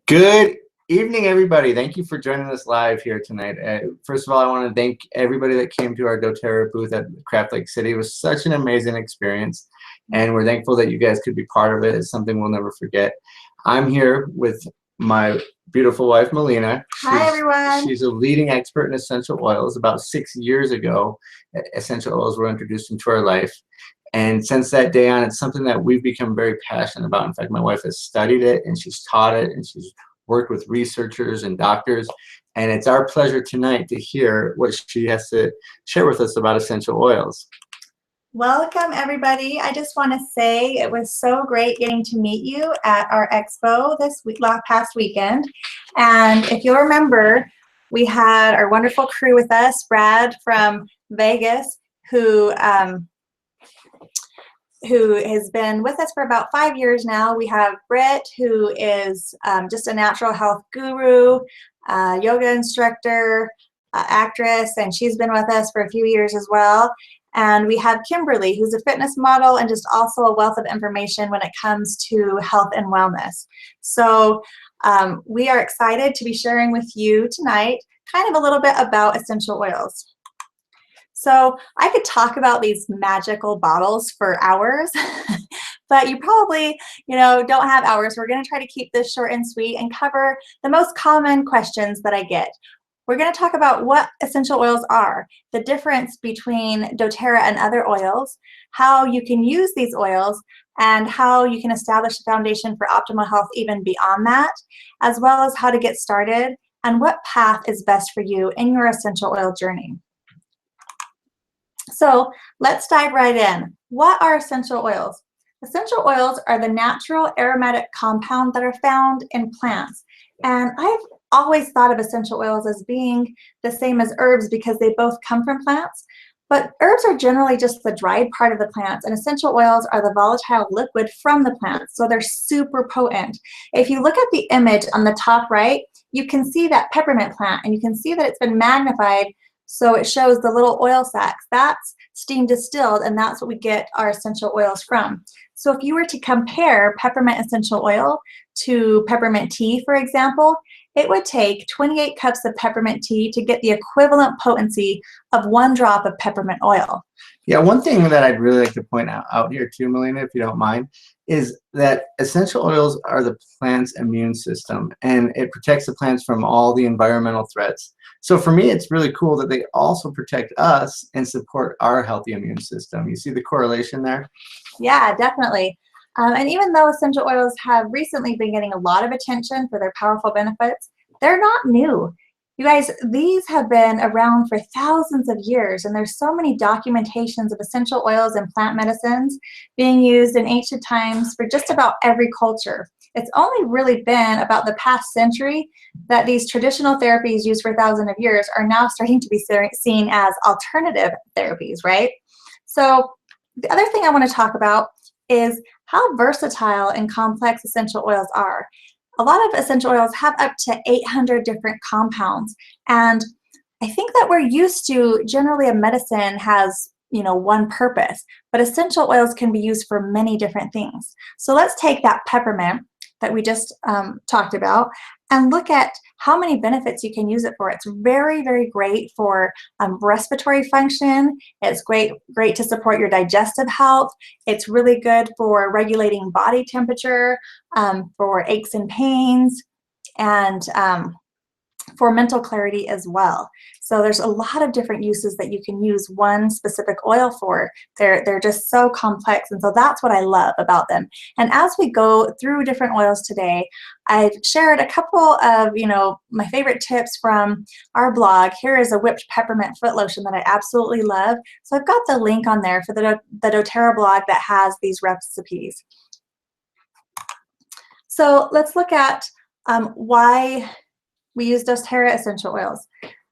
Good evening, everybody. Thank you for joining us live here tonight. First of all, I want to thank everybody that came to our doTERRA booth at Craft Lake City. It was such an amazing experience, and we're thankful that you guys could be part of it. It's something we'll never forget. I'm here with my beautiful wife, Melina. Hi, everyone. She's a leading expert in essential oils. About 6 years ago, essential oils were introduced into our life. And since that day on, it's something that we've become very passionate about. In fact, my wife has studied it, and she's taught it, and she's worked with researchers and doctors. And it's our pleasure tonight to hear what she has to share with us about essential oils. Welcome, everybody. I just want to say it was so great getting to meet you at our expo this past weekend. And if you'll remember, we had our wonderful crew with us, Brad from Vegas, who has been with us for about 5 years now. We have Britt, who is just a natural health guru, yoga instructor, actress, and she's been with us for a few years as well. And we have Kimberly, who's a fitness model and just also a wealth of information when it comes to health and wellness. So we are excited to be sharing with you tonight kind of a little bit about essential oils. So I could talk about these magical bottles for hours, but you probably, don't have hours. We're going to try to keep this short and sweet and cover the most common questions that I get. We're going to talk about what essential oils are, the difference between doTERRA and other oils, how you can use these oils, and how you can establish a foundation for optimal health even beyond that, as well as how to get started and what path is best for you in your essential oil journey. So let's dive right in. What are essential oils? Essential oils are the natural aromatic compounds that are found in plants. And I've always thought of essential oils as being the same as herbs because they both come from plants. But herbs are generally just the dried part of the plants, and essential oils are the volatile liquid from the plants, so they're super potent. If you look at the image on the top right, you can see that peppermint plant, and you can see that it's been magnified, so it shows the little oil sacs. That's steam distilled, and that's what we get our essential oils from. So if you were to compare peppermint essential oil to peppermint tea, for example, it would take 28 cups of peppermint tea to get the equivalent potency of 1 drop of peppermint oil. Yeah, one thing that I'd really like to point out here too, Melina, if you don't mind, is that essential oils are the plant's immune system, and it protects the plants from all the environmental threats. So for me, it's really cool that they also protect us and support our healthy immune system. You see the correlation there? Yeah, definitely. And even though essential oils have recently been getting a lot of attention for their powerful benefits, they're not new. You guys, these have been around for thousands of years, and there's so many documentations of essential oils and plant medicines being used in ancient times for just about every culture. It's only really been about the past century that these traditional therapies used for thousands of years are now starting to be seen as alternative therapies, right? So the other thing I want to talk about is how versatile and complex essential oils are. A lot of essential oils have up to 800 different compounds, and I think that we're used to generally a medicine has one purpose, but essential oils can be used for many different things. So let's take that peppermint that we just talked about and look at how many benefits you can use it for. It's very, very great for respiratory function. It's great to support your digestive health. It's really good for regulating body temperature, for aches and pains, and for mental clarity as well. So there's a lot of different uses that you can use one specific oil for. They're just so complex, and so that's what I love about them. And as we go through different oils today, I've shared a couple of my favorite tips from our blog. Here is a whipped peppermint foot lotion that I absolutely love. So I've got the link on there for the doTERRA blog that has these recipes. So let's look at why we use doTERRA essential oils.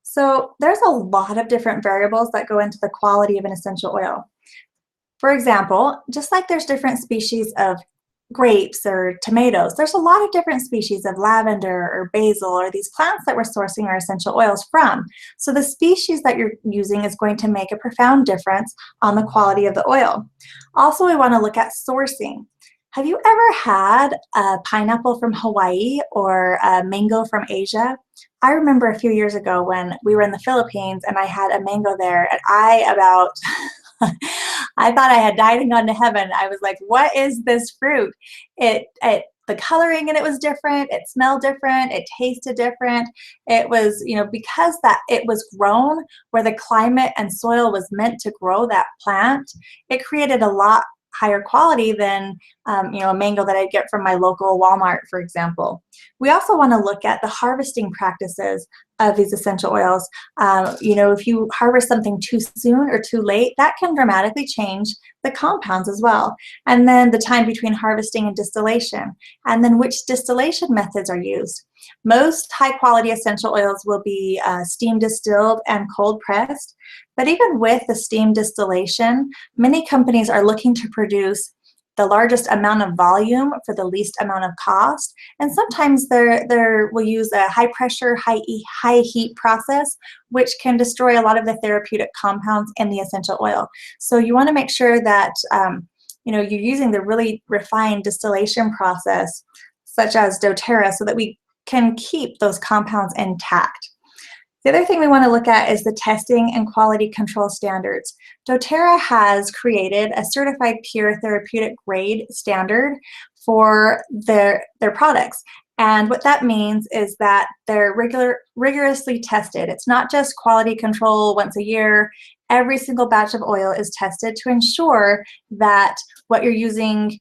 So there's a lot of different variables that go into the quality of an essential oil. For example, just like there's different species of grapes or tomatoes, there's a lot of different species of lavender or basil or these plants that we're sourcing our essential oils from. So the species that you're using is going to make a profound difference on the quality of the oil. Also, we want to look at sourcing. Have you ever had a pineapple from Hawaii or a mango from Asia? I remember a few years ago when we were in the Philippines and I had a mango there, and I thought I had died and gone to heaven. I was like, what is this fruit? The coloring in it was different. It smelled different. It tasted different. It was, because that it was grown where the climate and soil was meant to grow that plant, it created a lot higher quality than a mango that I get from my local Walmart, for example. We also want to look at the harvesting practices of these essential oils. If you harvest something too soon or too late, that can dramatically change the compounds as well. And then the time between harvesting and distillation, and then which distillation methods are used. Most high quality essential oils will be steam distilled and cold pressed, but even with the steam distillation, many companies are looking to produce the largest amount of volume for the least amount of cost. And sometimes they will use a high pressure, high heat process, which can destroy a lot of the therapeutic compounds in the essential oil. So you want to make sure that you're using the really refined distillation process, such as doTERRA, so that we can keep those compounds intact. The other thing we want to look at is the testing and quality control standards. doTERRA has created a certified pure therapeutic grade standard for their products. And what that means is that they're rigorously tested. It's not just quality control once a year. Every single batch of oil is tested to ensure that what you're using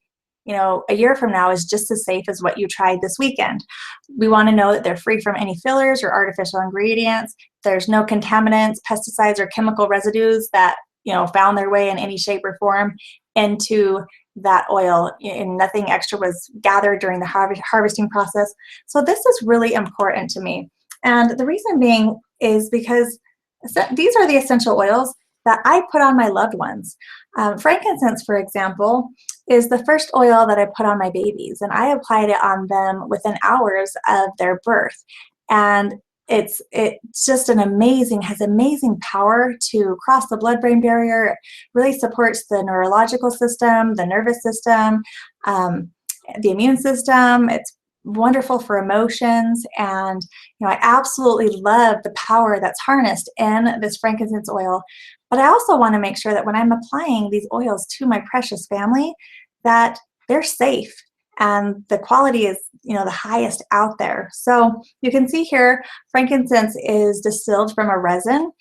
a year from now is just as safe as what you tried this weekend. We want to know that they're free from any fillers or artificial ingredients. There's no contaminants, pesticides, or chemical residues that found their way in any shape or form into that oil, and nothing extra was gathered during the harvesting process. So this is really important to me. And the reason being is because these are the essential oils that I put on my loved ones. Frankincense, for example, is the first oil that I put on my babies, and I applied it on them within hours of their birth. And it's just has amazing power to cross the blood-brain barrier. It really supports the neurological system, the nervous system, the immune system. It's wonderful for emotions, and I absolutely love the power that's harnessed in this frankincense oil. But I also want to make sure that when I'm applying these oils to my precious family, that they're safe and the quality is the highest out there. So you can see here, frankincense is distilled from a resin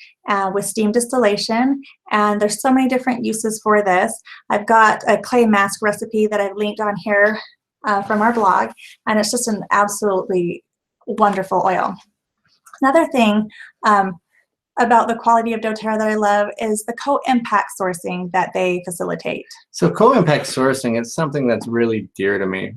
with steam distillation, and there's so many different uses for this. I've got a clay mask recipe that I've linked on here from our blog, and it's just an absolutely wonderful oil. Another thing about the quality of doTERRA that I love is the co-impact sourcing that they facilitate. So co-impact sourcing is something that's really dear to me.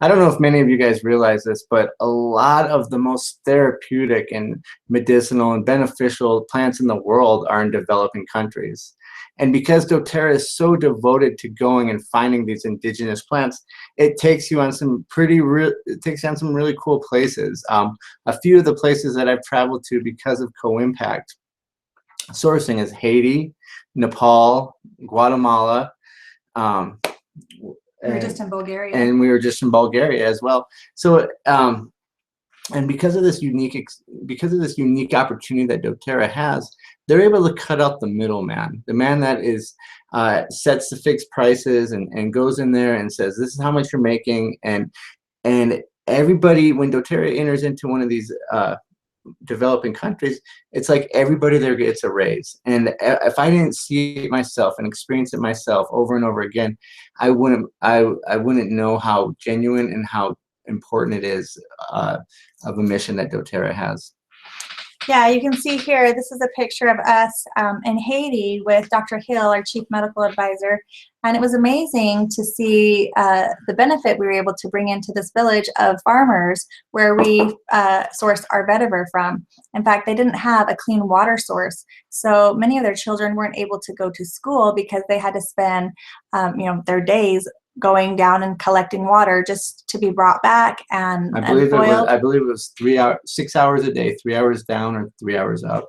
I don't know if many of you guys realize this, but a lot of the most therapeutic and medicinal and beneficial plants in the world are in developing countries. And because doTERRA is so devoted to going and finding these indigenous plants, it takes you on some really cool places. A few of the places that I've traveled to because of co-impact sourcing is Haiti, Nepal, Guatemala. We were just in Bulgaria. And we were just in Bulgaria as well. So, and because of this unique opportunity that doTERRA has, they're able to cut out the middleman, the man that is sets the fixed prices and goes in there and says, this is how much you're making. And everybody, when doTERRA enters into one of these developing countries, it's like everybody there gets a raise. And if I didn't see it myself and experience it myself over and over again, I wouldn't know how genuine and how important it is of a mission that doTERRA has. Yeah, you can see here, this is a picture of us in Haiti with Dr. Hill, our chief medical advisor. And it was amazing to see the benefit we were able to bring into this village of farmers where we sourced our vetiver from. In fact, they didn't have a clean water source. So many of their children weren't able to go to school because they had to spend their days going down and collecting water just to be brought back and boiled. I believe it was 6 hours a day, 3 hours down or 3 hours up.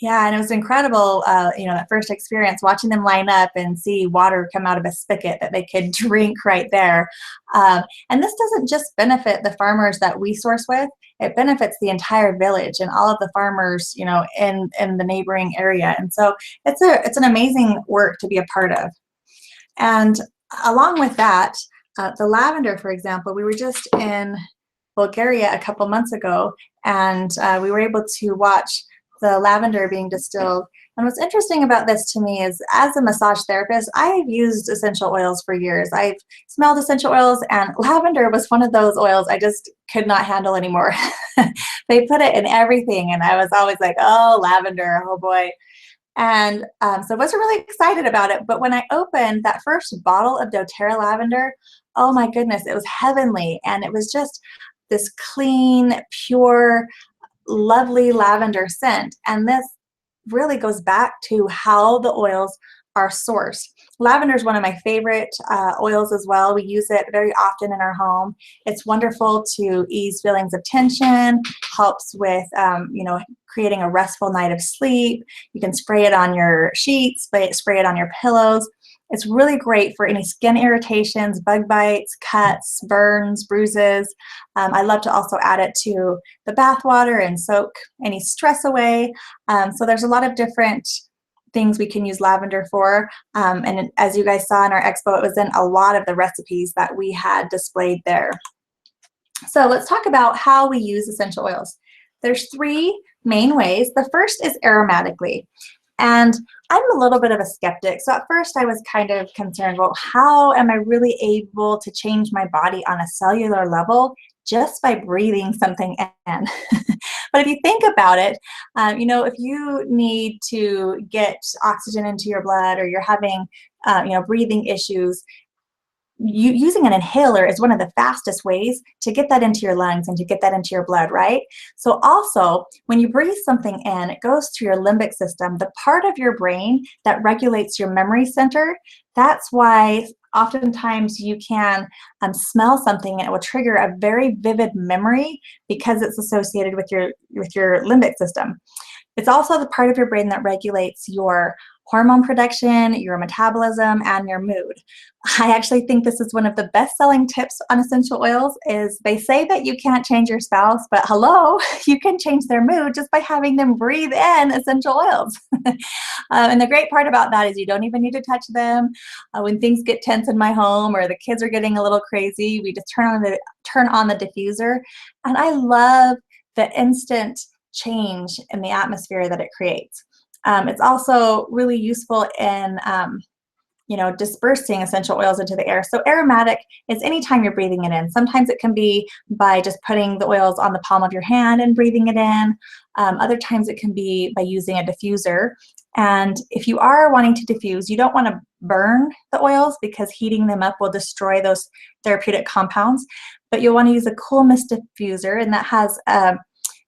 Yeah, and it was incredible, that first experience watching them line up and see water come out of a spigot that they could drink right there. And this doesn't just benefit the farmers that we source with, it benefits the entire village and all of the farmers, in the neighboring area. And so it's an amazing work to be a part of. And along with that, the lavender, for example, we were just in Bulgaria a couple months ago, and we were able to watch the lavender being distilled. And what's interesting about this to me is, as a massage therapist, I've used essential oils for years. I've smelled essential oils, and lavender was one of those oils I just could not handle anymore. They put it in everything, and I was always like, oh, lavender, oh boy. And so I wasn't really excited about it. But when I opened that first bottle of doTERRA lavender, oh my goodness, it was heavenly. And it was just this clean, pure, lovely lavender scent. And this really goes back to how the oils are sourced. Lavender is one of my favorite oils as well. We use it very often in our home. It's wonderful to ease feelings of tension, helps with, creating a restful night of sleep. You can spray it on your sheets, spray it on your pillows. It's really great for any skin irritations, bug bites, cuts, burns, bruises. I love to also add it to the bath water and soak any stress away. So there's a lot of different things we can use lavender for. And as you guys saw in our expo, it was in a lot of the recipes that we had displayed there. So let's talk about how we use essential oils. There's three main ways. The first is aromatically. And I'm a little bit of a skeptic. So at first I was kind of concerned, well, how am I really able to change my body on a cellular level just by breathing something in? But if you think about it, if you need to get oxygen into your blood, or you're having, breathing issues, using an inhaler is one of the fastest ways to get that into your lungs and to get that into your blood, right? So also, when you breathe something in, it goes through your limbic system, the part of your brain that regulates your memory center. That's why oftentimes you can smell something and it will trigger a very vivid memory because it's associated with your limbic system. It's also the part of your brain that regulates your hormone production, your metabolism, and your mood. I actually think this is one of the best-selling tips on essential oils. Is they say that you can't change your spouse, but hello, you can change their mood just by having them breathe in essential oils. And the great part about that is you don't even need to touch them. When things get tense in my home or the kids are getting a little crazy, we just turn on the diffuser, and I love the instant change in the atmosphere that it creates. It's also really useful in dispersing essential oils into the air. So aromatic is anytime you're breathing it in. Sometimes it can be by just putting the oils on the palm of your hand and breathing it in. Other times it can be by using a diffuser. And if you are wanting to diffuse, you don't want to burn the oils because heating them up will destroy those therapeutic compounds. But you'll want to use a cool mist diffuser, and that has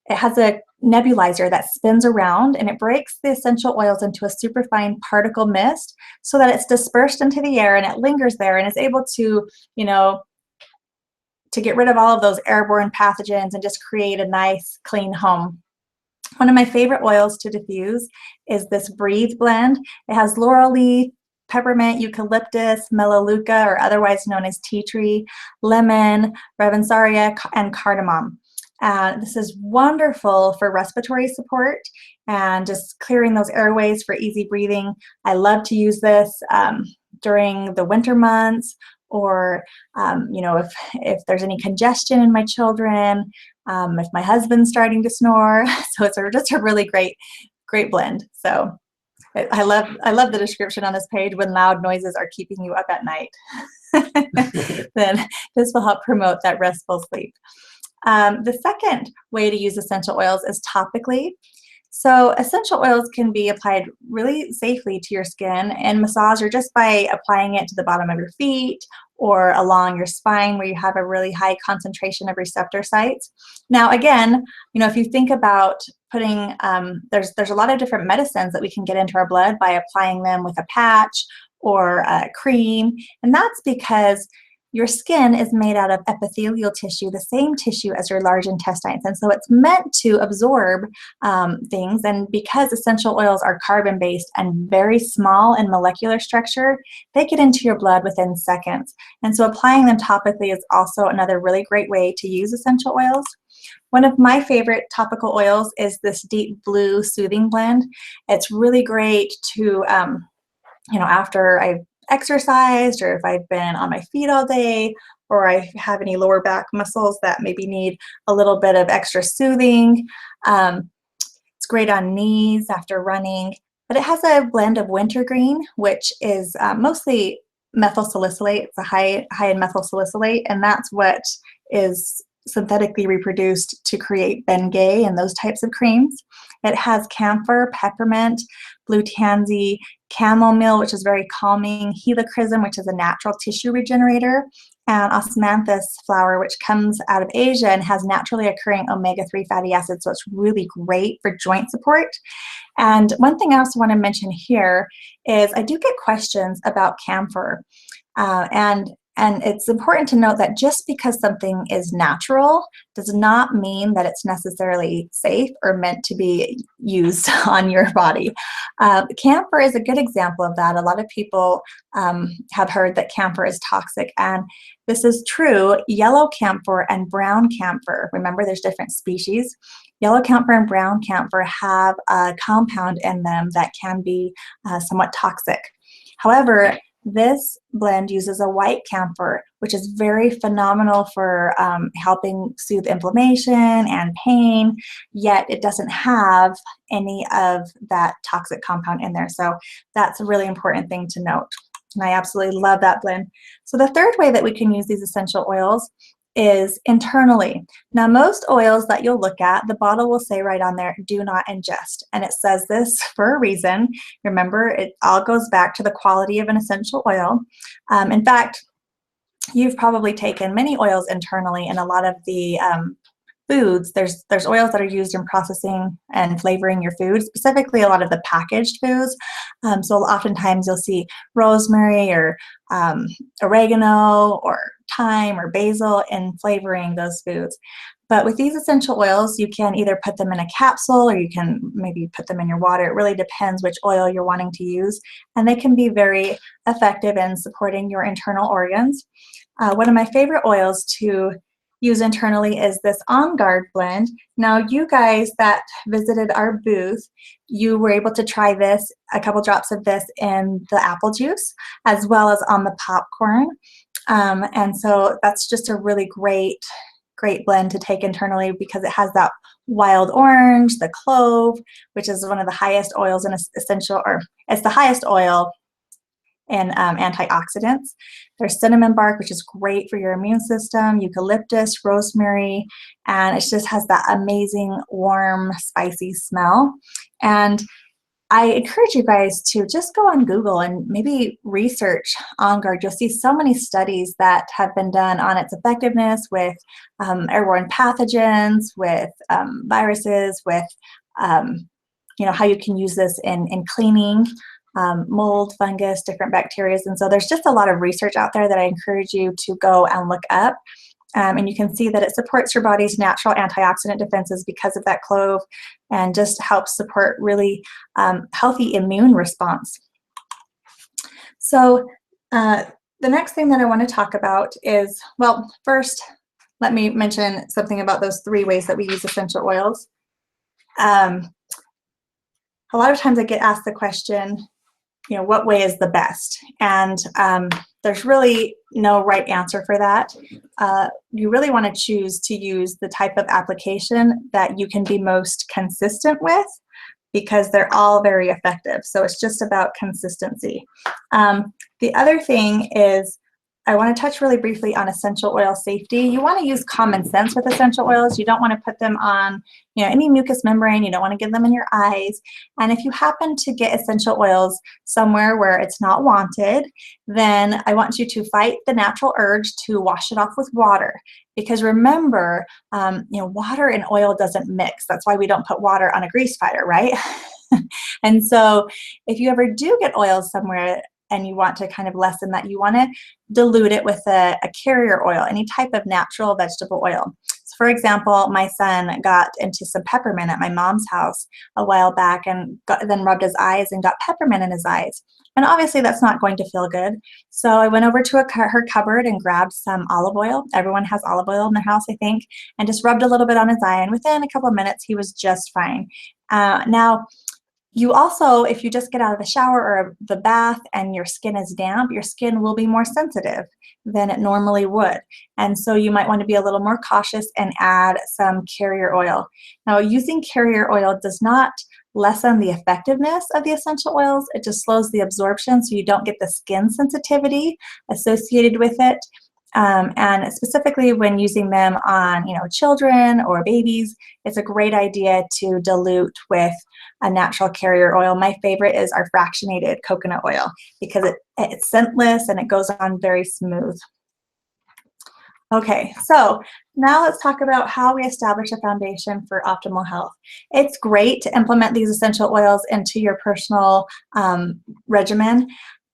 it has a nebulizer that spins around, and it breaks the essential oils into a superfine particle mist so that it's dispersed into the air and it lingers there and is able to, to get rid of all of those airborne pathogens and just create a nice, clean home. One of my favorite oils to diffuse is this Breathe blend. It has laurel leaf, peppermint, eucalyptus, melaleuca, or otherwise known as tea tree, lemon, ravensaria, and cardamom. This is wonderful for respiratory support and just clearing those airways for easy breathing. I love to use this during the winter months, or if there's any congestion in my children, if my husband's starting to snore. So it's just a really great blend. So I love the description on this page: when loud noises are keeping you up at night, then this will help promote that restful sleep. The second way to use essential oils is topically. So essential oils can be applied really safely to your skin and massage, or just by applying it to the bottom of your feet or along your spine where you have a really high concentration of receptor sites. Now again, if you think about putting, there's a lot of different medicines that we can get into our blood by applying them with a patch or a cream, and that's because your skin is made out of epithelial tissue, the same tissue as your large intestines. And so it's meant to absorb things. And because essential oils are carbon-based and very small in molecular structure, they get into your blood within seconds. And so applying them topically is also another really great way to use essential oils. One of my favorite topical oils is this Deep Blue Soothing Blend. It's really great to, after I've exercised, or if I've been on my feet all day, or I have any lower back muscles that maybe need a little bit of extra soothing. It's great on knees after running, but it has a blend of wintergreen, which is mostly methyl salicylate. It's a high in methyl salicylate, and that's what is synthetically reproduced to create Bengay and those types of creams. It has camphor, peppermint, blue tansy, chamomile, which is very calming, helichrysum, which is a natural tissue regenerator, and osmanthus flower, which comes out of Asia and has naturally occurring omega-3 fatty acids, so it's really great for joint support. And one thing I also want to mention here is I do get questions about camphor, and it's important to note that just because something is natural does not mean that it's necessarily safe or meant to be used on your body. Camphor is a good example of that. A lot of people have heard that camphor is toxic, and this is true. Yellow camphor and brown camphor, remember there's different species. Yellow camphor and brown camphor have a compound in them that can be somewhat toxic. However, this blend uses a white camphor, which is very phenomenal for helping soothe inflammation and pain, yet it doesn't have any of that toxic compound in there. So that's a really important thing to note. And I absolutely love that blend. So the third way that we can use these essential oils is internally. Now, most oils that you'll look at, the bottle will say right on there, do not ingest. And it says this for a reason. Remember, it all goes back to the quality of an essential oil. In fact, you've probably taken many oils internally, and a lot of the foods, there's oils that are used in processing and flavoring your food, specifically a lot of the packaged foods. So oftentimes you'll see rosemary or oregano or thyme or basil in flavoring those foods. But with these essential oils, you can either put them in a capsule or you can maybe put them in your water. It really depends which oil you're wanting to use, and they can be very effective in supporting your internal organs. One of my favorite oils to use internally is this Onguard blend. Now, you guys that visited our booth, you were able to try this, a couple drops of this in the apple juice, as well as on the popcorn. And so that's just a really great blend to take internally because it has that wild orange, the clove, which is one of the highest oils in essential, or it's the highest oil in antioxidants. There's cinnamon bark, which is great for your immune system, eucalyptus, rosemary, and it just has that amazing, warm, spicy smell. And I encourage you guys to just go on Google and maybe research Onguard. You'll see so many studies that have been done on its effectiveness with airborne pathogens, with viruses, with how you can use this in cleaning, mold, fungus, different bacteria. And so there's just a lot of research out there that I encourage you to go and look up. And you can see that it supports your body's natural antioxidant defenses because of that clove, and just helps support really healthy immune response. So the next thing that I want to talk about is, well, first, let me mention something about those 3 ways that we use essential oils. A lot of times I get asked the question, what way is the best? And there's really no right answer for that. You really want to choose to use the type of application that you can be most consistent with, because they're all very effective. So it's just about consistency. The other thing is, I want to touch really briefly on essential oil safety. You want to use common sense with essential oils. You don't want to put them on any mucous membrane. You don't want to get them in your eyes. And if you happen to get essential oils somewhere where it's not wanted, then I want you to fight the natural urge to wash it off with water. Because remember, water and oil doesn't mix. That's why we don't put water on a grease fire, right? And so if you ever do get oils somewhere and you want to kind of lessen that, you want to dilute it with a carrier oil, any type of natural vegetable oil. So for example, my son got into some peppermint at my mom's house a while back and then rubbed his eyes and got peppermint in his eyes. And obviously that's not going to feel good. So I went over to her cupboard and grabbed some olive oil. Everyone has olive oil in their house, I think, and just rubbed a little bit on his eye. And within a couple of minutes, he was just fine. Now, you also, if you just get out of the shower or the bath and your skin is damp, your skin will be more sensitive than it normally would. And so you might want to be a little more cautious and add some carrier oil. Now, using carrier oil does not lessen the effectiveness of the essential oils. It just slows the absorption so you don't get the skin sensitivity associated with it. And specifically when using them on, children or babies, it's a great idea to dilute with a natural carrier oil. My favorite is our fractionated coconut oil because it's scentless and it goes on very smooth. Okay, so now let's talk about how we establish a foundation for optimal health. It's great to implement these essential oils into your personal regimen,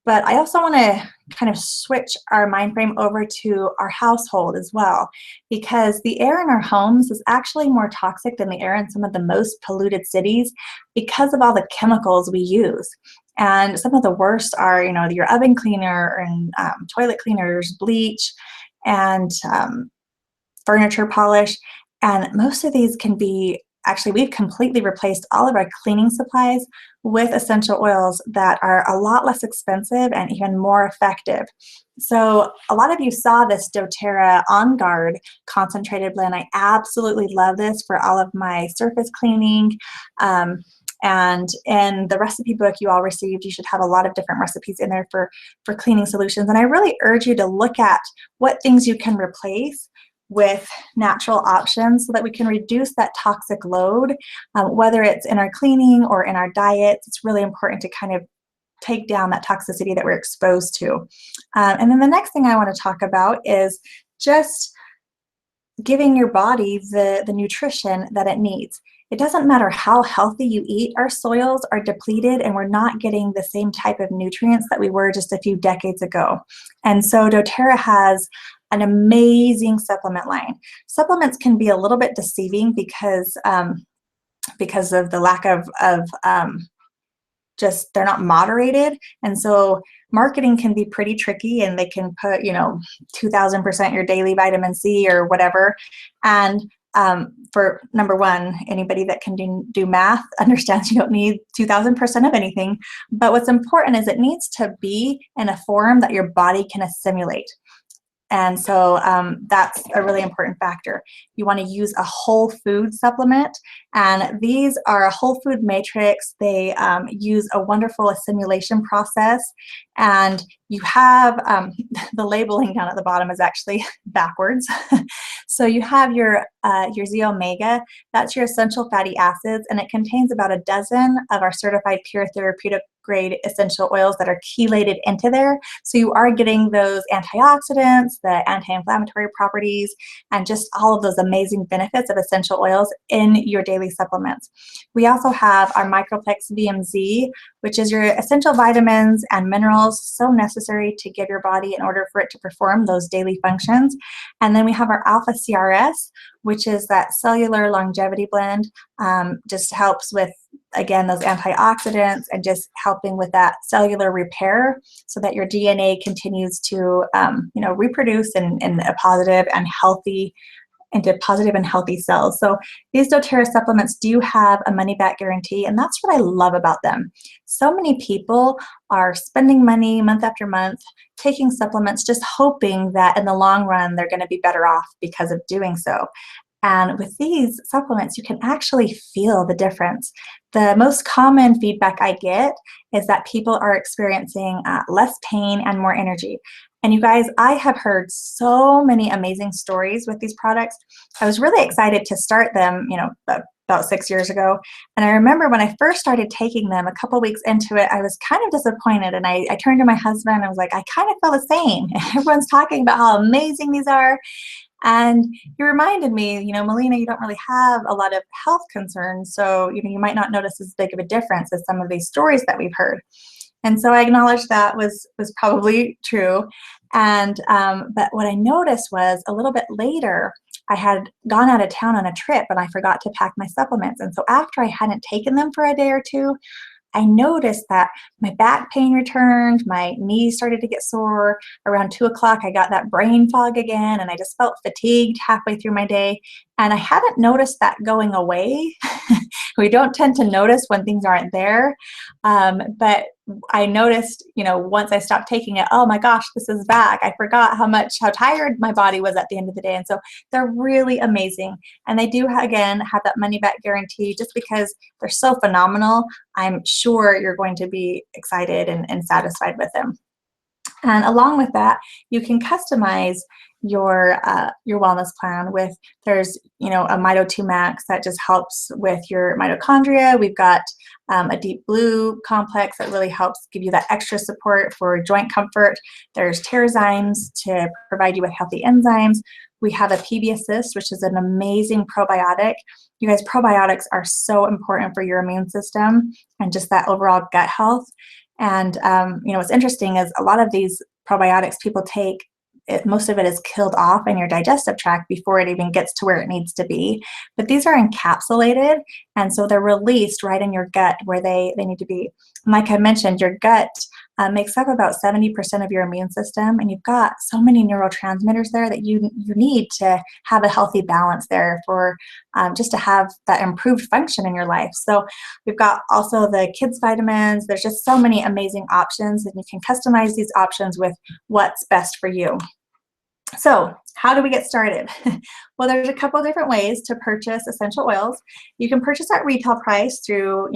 but I also want to kind of switch our mind frame over to our household as well, because the air in our homes is actually more toxic than the air in some of the most polluted cities because of all the chemicals we use. And some of the worst are, your oven cleaner and toilet cleaners, bleach, and furniture polish. And most of these can be, actually, we've completely replaced all of our cleaning supplies with essential oils that are a lot less expensive and even more effective. So a lot of you saw this doTERRA Onguard concentrated blend. I absolutely love this for all of my surface cleaning. And in the recipe book you all received, you should have a lot of different recipes in there for cleaning solutions. And I really urge you to look at what things you can replace with natural options so that we can reduce that toxic load, whether it's in our cleaning or in our diets. It's really important to kind of take down that toxicity that we're exposed to. And then the next thing I want to talk about is just giving your body the nutrition that it needs. It doesn't matter how healthy you eat, our soils are depleted and we're not getting the same type of nutrients that we were just a few decades ago. And so doTERRA has an amazing supplement line. Supplements can be a little bit deceiving because of the lack of just, they're not moderated. And so marketing can be pretty tricky, and they can put, 2000% your daily vitamin C or whatever. And for number one, anybody that can do math understands you don't need 2000% of anything. But what's important is it needs to be in a form that your body can assimilate. And so that's a really important factor. You want to use a whole food supplement, and these are a whole food matrix. They use a wonderful assimilation process, and you have the labeling down at the bottom is actually backwards. So you have your Z omega, that's your essential fatty acids, and it contains about a dozen of our certified pure therapeutic grade essential oils that are chelated into there. So you are getting those antioxidants, the anti-inflammatory properties, and just all of those amazing benefits of essential oils in your daily supplements. We also have our Microplex VMZ, which is your essential vitamins and minerals so necessary to give your body in order for it to perform those daily functions. And then we have our Alpha CRS, which is that cellular longevity blend. Just helps with, again, those antioxidants and just helping with that cellular repair so that your DNA continues to, reproduce in a positive and healthy, into positive and healthy cells. So these doTERRA supplements do have a money-back guarantee, and that's what I love about them. So many people are spending money month after month taking supplements just hoping that in the long run they're going to be better off because of doing so. And with these supplements, you can actually feel the difference. The most common feedback I get is that people are experiencing less pain and more energy. And you guys, I have heard so many amazing stories with these products. I was really excited to start them, about 6 years ago. And I remember when I first started taking them, a couple weeks into it, I was kind of disappointed. And I turned to my husband and I was like, I kind of feel the same. Everyone's talking about how amazing these are. And he reminded me, Melina, you don't really have a lot of health concerns. So, you might not notice as big of a difference as some of these stories that we've heard. And so I acknowledged that was probably true. And but what I noticed was a little bit later, I had gone out of town on a trip and I forgot to pack my supplements. And so after I hadn't taken them for a day or two, I noticed that my back pain returned, my knees started to get sore. Around 2 o'clock, I got that brain fog again, and I just felt fatigued halfway through my day. And I hadn't noticed that going away. We don't tend to notice when things aren't there. But I noticed, once I stopped taking it, oh my gosh, this is back. I forgot how tired my body was at the end of the day. And so they're really amazing. And they do, again, have that money back guarantee. Just because they're so phenomenal, I'm sure you're going to be excited and satisfied with them. And along with that, you can customize your wellness plan with, there's a Mito 2 Max that just helps with your mitochondria. We've got a Deep Blue complex that really helps give you that extra support for joint comfort. There's Terrazymes to provide you with healthy enzymes. We have a PB Assist, which is an amazing probiotic. You guys, probiotics are so important for your immune system and just that overall gut health. And what's interesting is a lot of these probiotics people take, most of it is killed off in your digestive tract before it even gets to where it needs to be. But these are encapsulated, and so they're released right in your gut where they need to be. And like I mentioned, your gut makes up about 70% of your immune system, and you've got so many neurotransmitters there that you need to have a healthy balance there for just to have that improved function in your life. So we've got also the kids vitamins. There's just so many amazing options, and you can customize these options with what's best for you. So how do we get started? Well, there's a couple of different ways to purchase essential oils. You can purchase at retail price through,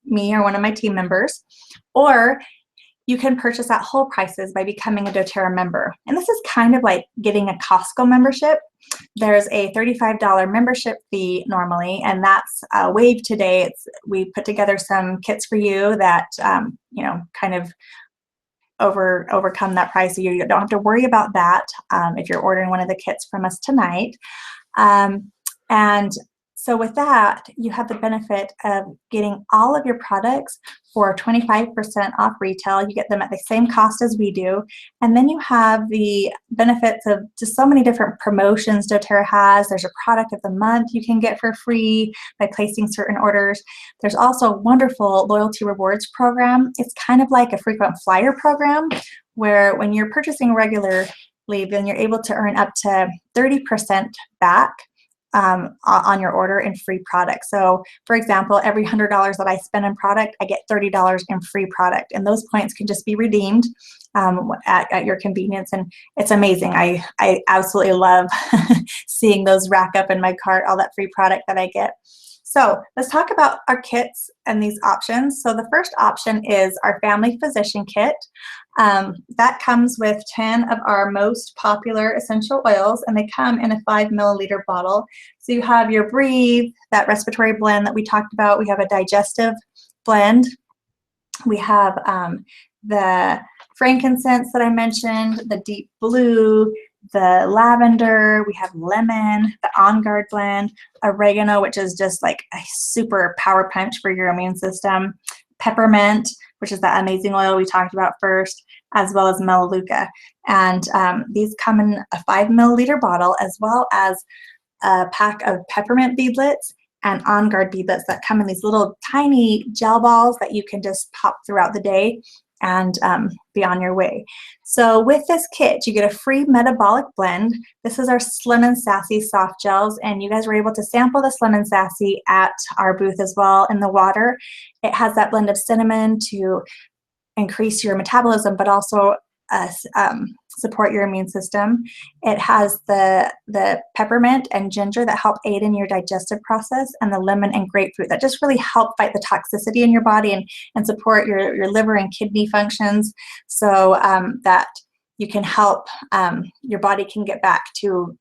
me or one of my team members, or you can purchase at whole prices by becoming a doTERRA member. And this is kind of like getting a Costco membership. There's a $35 membership fee normally, and that's waived today. We put together some kits for you that, kind of overcome that price. So you don't have to worry about that if you're ordering one of the kits from us tonight. And so with that, you have the benefit of getting all of your products for 25% off retail. You get them at the same cost as we do. And then you have the benefits of just so many different promotions doTERRA has. There's a product of the month you can get for free by placing certain orders. There's also a wonderful loyalty rewards program. It's kind of like a frequent flyer program where when you're purchasing regularly, then you're able to earn up to 30% back on your order in free product. So for example, every $100 that I spend on product, I get $30 in free product. And those points can just be redeemed at your convenience. And it's amazing. I absolutely love seeing those rack up in my cart, all that free product that I get. So let's talk about our kits and these options. So the first option is our Family Physician Kit. That comes with 10 of our most popular essential oils, and they come in a 5 milliliter bottle. So you have your Breathe, that respiratory blend that we talked about. We have a digestive blend. We have the Frankincense that I mentioned, the Deep Blue, the Lavender, we have lemon, the Onguard blend, oregano, which is just like a super power punch for your immune system, peppermint, which is that amazing oil we talked about first, as well as melaleuca. And these come in a 5 milliliter bottle, as well as a pack of peppermint beadlets and Onguard beadlets that come in these little tiny gel balls that you can just pop throughout the day and be on your way. So with this kit, you get a free metabolic blend. This is our Slim and Sassy soft gels, and you guys were able to sample the Slim and Sassy at our booth as well in the water. It has that blend of cinnamon to increase your metabolism, but also support your immune system. It has the peppermint and ginger that help aid in your digestive process, and the lemon and grapefruit that just really help fight the toxicity in your body and support your liver and kidney functions, so that you can help your body can get back to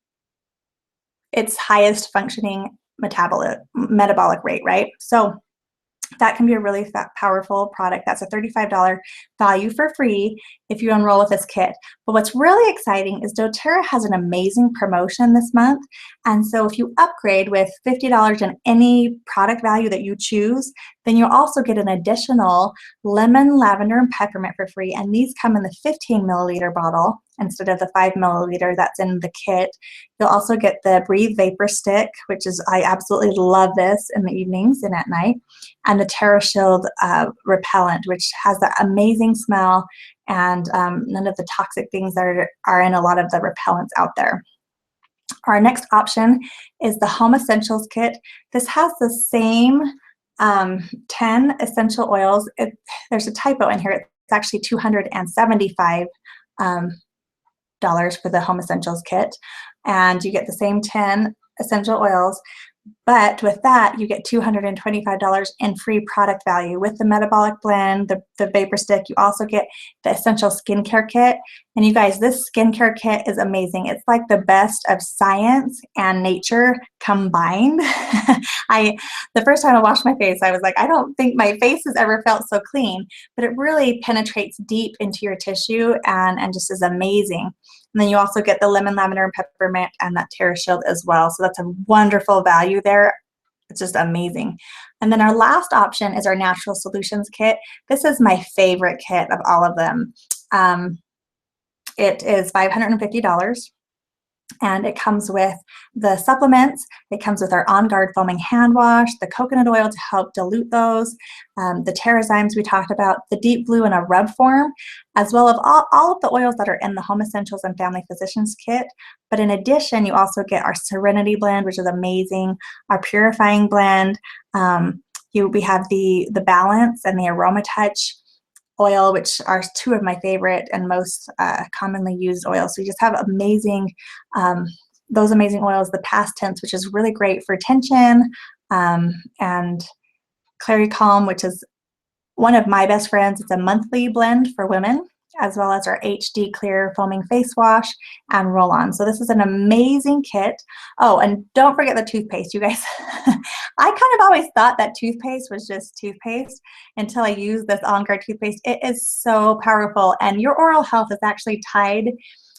its highest functioning metabolic rate, right? So That can be a really powerful product. That's a $35 value for free if you enroll with this kit. But what's really exciting is doTERRA has an amazing promotion this month. And so if you upgrade with $50 in any product value that you choose, then you'll also get an additional lemon, lavender, and peppermint for free. And these come in the 15 milliliter bottle instead of the 5 milliliter that's in the kit. You'll also get the Breathe Vapor Stick, which is, I absolutely love this in the evenings and at night, and the TerraShield repellent, which has that amazing smell and none of the toxic things that are in a lot of the repellents out there. Our next option is the Home Essentials Kit. This has the same 10 essential oils. There's a typo in here. It's actually $275 for the Home Essentials Kit, and you get the same 10 essential oils. But with that, you get $225 in free product value. With the metabolic blend, the vapor stick, you also get the essential skincare kit. And you guys, this skincare kit is amazing. It's like the best of science and nature combined. The first time I washed my face, I was like, I don't think my face has ever felt so clean, but it really penetrates deep into your tissue and just is amazing. And then you also get the lemon, lavender, and peppermint and that TerraShield as well. So that's a wonderful value there. It's just amazing. And then our last option is our Natural Solutions Kit. This is my favorite kit of all of them. It is $550. And it comes with the supplements. It comes with our Onguard foaming hand wash, the coconut oil to help dilute those, the Terrazymes we talked about, the deep blue in a rub form, as well as all of the oils that are in the Home Essentials and Family Physicians Kit. But in addition, you also get our Serenity blend, which is amazing, our purifying blend. We have the Balance and the Aromatic oil, which are two of my favorite and most commonly used oils. So you just have those amazing oils, the Past Tense, which is really great for tension, and Clary Calm, which is one of my best friends. It's a monthly blend for women, as well as our HD Clear Foaming Face Wash and Roll-On. So this is an amazing kit. Oh, and don't forget the toothpaste, you guys. I kind of always thought that toothpaste was just toothpaste until I used this Onguard toothpaste. It is so powerful, and your oral health is actually tied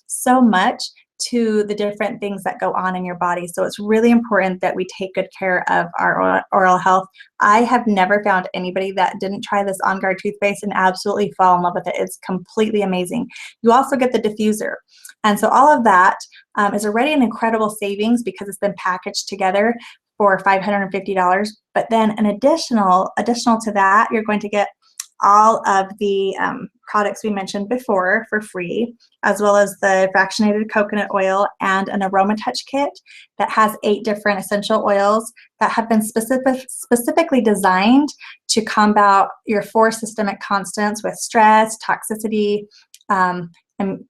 so much to the different things that go on in your body. So it's really important that we take good care of our oral health. I have never found anybody that didn't try this Onguard toothpaste and absolutely fall in love with it. It's completely amazing. You also get the diffuser. And so all of that is already an incredible savings because it's been packaged together for $550. But then an additional to that, you're going to get all of the products we mentioned before for free, as well as the fractionated coconut oil and an Aromatic kit that has 8 different essential oils that have been specifically designed to combat your 4 systemic constants with stress, toxicity, and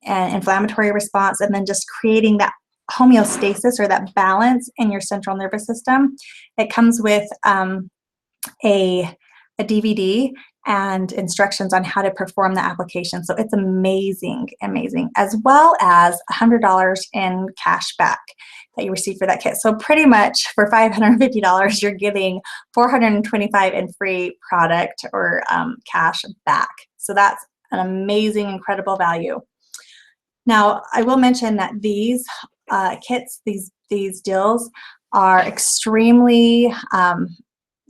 inflammatory response, and then just creating that homeostasis or that balance in your central nervous system. It comes with a DVD and instructions on how to perform the application. So it's amazing, amazing, as well as $100 in cash back that you receive for that kit. So pretty much for $550, you're getting $425 in free product or cash back. So that's an amazing, incredible value. Now, I will mention that these kits, these deals are extremely,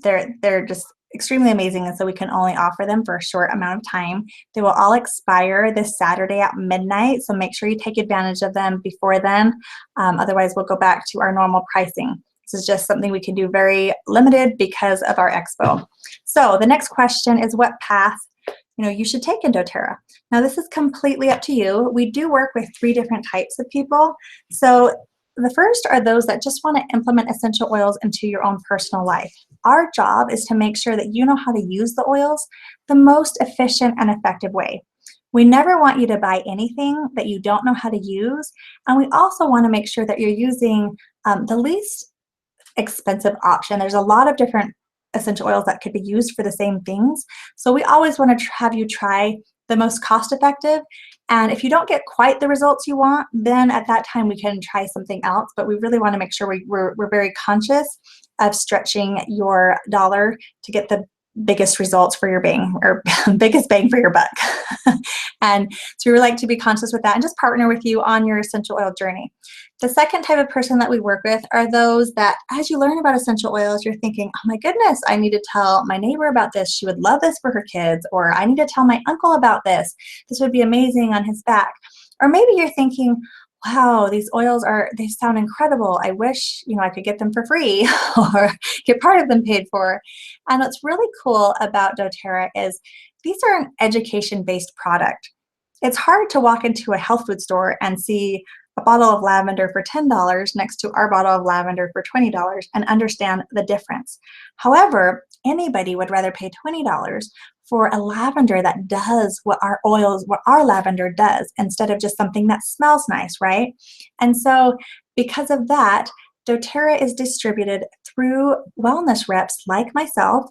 they're just extremely amazing, and so we can only offer them for a short amount of time. They will all expire this Saturday at midnight, so make sure you take advantage of them before then. Otherwise, we'll go back to our normal pricing. This is just something we can do very limited because of our expo. So the next question is what path you should take in doTERRA. Now, this is completely up to you. We do work with 3 different types of people. So the first are those that just want to implement essential oils into your own personal life. Our job is to make sure that you know how to use the oils the most efficient and effective way. We never want you to buy anything that you don't know how to use, and we also want to make sure that you're using the least expensive option. There's a lot of different essential oils that could be used for the same things, so we always want to have you try the most cost-effective. And if you don't get quite the results you want, then at that time we can try something else. But we really want to make sure we're very conscious of stretching your dollar to get the biggest results for your bang, or biggest bang for your buck. And so we would like to be conscious with that and just partner with you on your essential oil journey. The second type of person that we work with are those that, as you learn about essential oils, you're thinking, oh my goodness, I need to tell my neighbor about this. She would love this for her kids. Or I need to tell my uncle about this. This would be amazing on his back. Or maybe you're thinking, wow, these oils they sound incredible. I wish, I could get them for free or get part of them paid for. And what's really cool about doTERRA is these are an education-based product. It's hard to walk into a health food store and see a bottle of lavender for $10 next to our bottle of lavender for $20 and understand the difference. However, anybody would rather pay $20 for a lavender that does what our lavender does, instead of just something that smells nice, right? And so because of that, doTERRA is distributed through wellness reps like myself.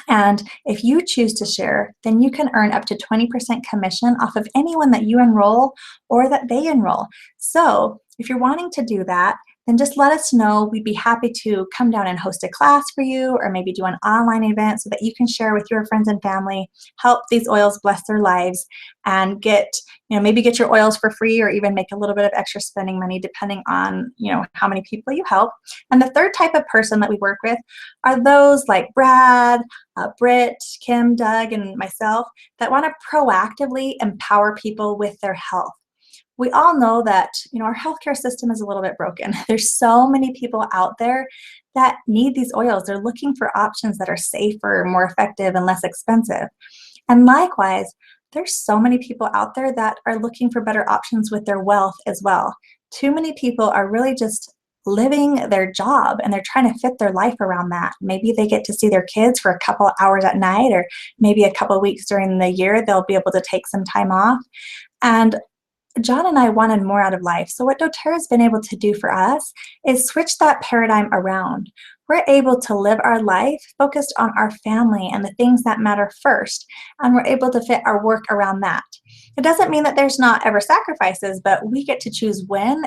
And if you choose to share, then you can earn up to 20% commission off of anyone that you enroll or that they enroll. So if you're wanting to do that, then just let us know. We'd be happy to come down and host a class for you, or maybe do an online event so that you can share with your friends and family, help these oils bless their lives, and maybe get your oils for free, or even make a little bit of extra spending money depending on, how many people you help. And the third type of person that we work with are those like Brad, Britt, Kim, Doug, and myself that want to proactively empower people with their health. We all know that, our healthcare system is a little bit broken. There's so many people out there that need these oils. They're looking for options that are safer, more effective, and less expensive. And likewise, there's so many people out there that are looking for better options with their wealth as well. Too many people are really just living their job, and they're trying to fit their life around that. Maybe they get to see their kids for a couple hours at night, or maybe a couple weeks during the year they'll be able to take some time off. And John and I wanted more out of life. So what doTERRA has been able to do for us is switch that paradigm around. We're able to live our life focused on our family and the things that matter first, and we're able to fit our work around that. It doesn't mean that there's not ever sacrifices, but we get to choose when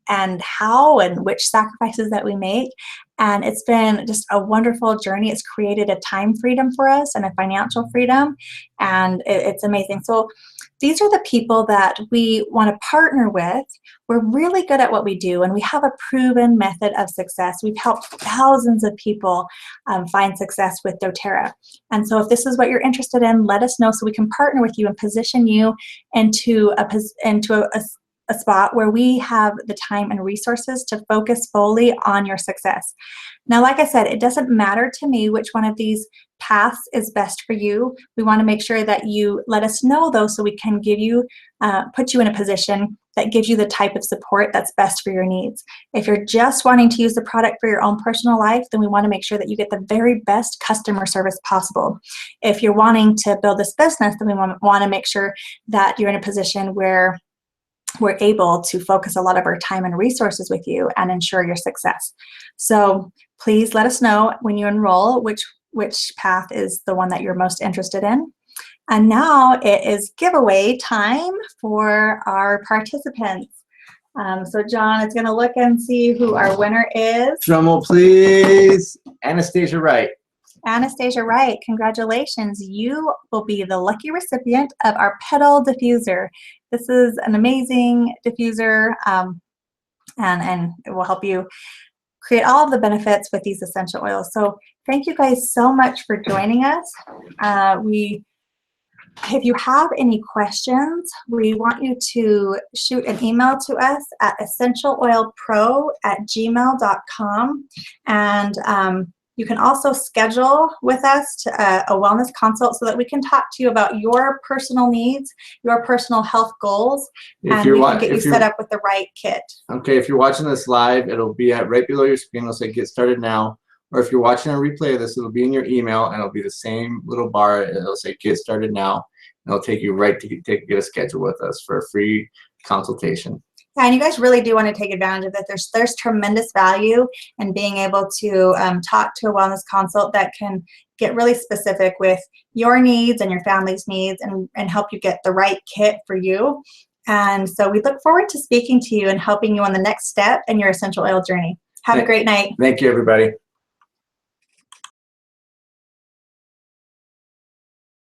and how and which sacrifices that we make. And it's been just a wonderful journey. It's created a time freedom for us and a financial freedom, and it's amazing. So these are the people that we want to partner with. We're really good at what we do, and we have a proven method of success. We've helped thousands of people find success with doTERRA. And so if this is what you're interested in, let us know so we can partner with you and position you into a spot where we have the time and resources to focus fully on your success. Now, like I said, it doesn't matter to me which one of these paths is best for you. We want to make sure that you let us know, though, so we can put you in a position that gives you the type of support that's best for your needs. If you're just wanting to use the product for your own personal life, then we want to make sure that you get the very best customer service possible. If you're wanting to build this business, then we want to make sure that you're in a position where we're able to focus a lot of our time and resources with you and ensure your success. So please let us know when you enroll which path is the one that you're most interested in. And now it is giveaway time for our participants. So John is going to look and see who our winner is. Drum roll, please. Anastasia Wright. Anastasia Wright, congratulations. You will be the lucky recipient of our Petal Diffuser. This is an amazing diffuser, and it will help you create all of the benefits with these essential oils. So thank you guys so much for joining us. If you have any questions, we want you to shoot an email to us at essentialoilpro@gmail.com. And you can also schedule with us a wellness consult so that we can talk to you about your personal needs, your personal health goals, and we can get you set up with the right kit. Okay, if you're watching this live, it'll be right below your screen. It'll say get started now. Or if you're watching a replay of this, it'll be in your email, and it'll be the same little bar. It'll say get started now, and it'll take you right to get a schedule with us for a free consultation. Yeah, and you guys really do want to take advantage of that. There's tremendous value in being able to talk to a wellness consult that can get really specific with your needs and your family's needs, and help you get the right kit for you. And so we look forward to speaking to you and helping you on the next step in your essential oil journey. Have a great night. Thank you, everybody.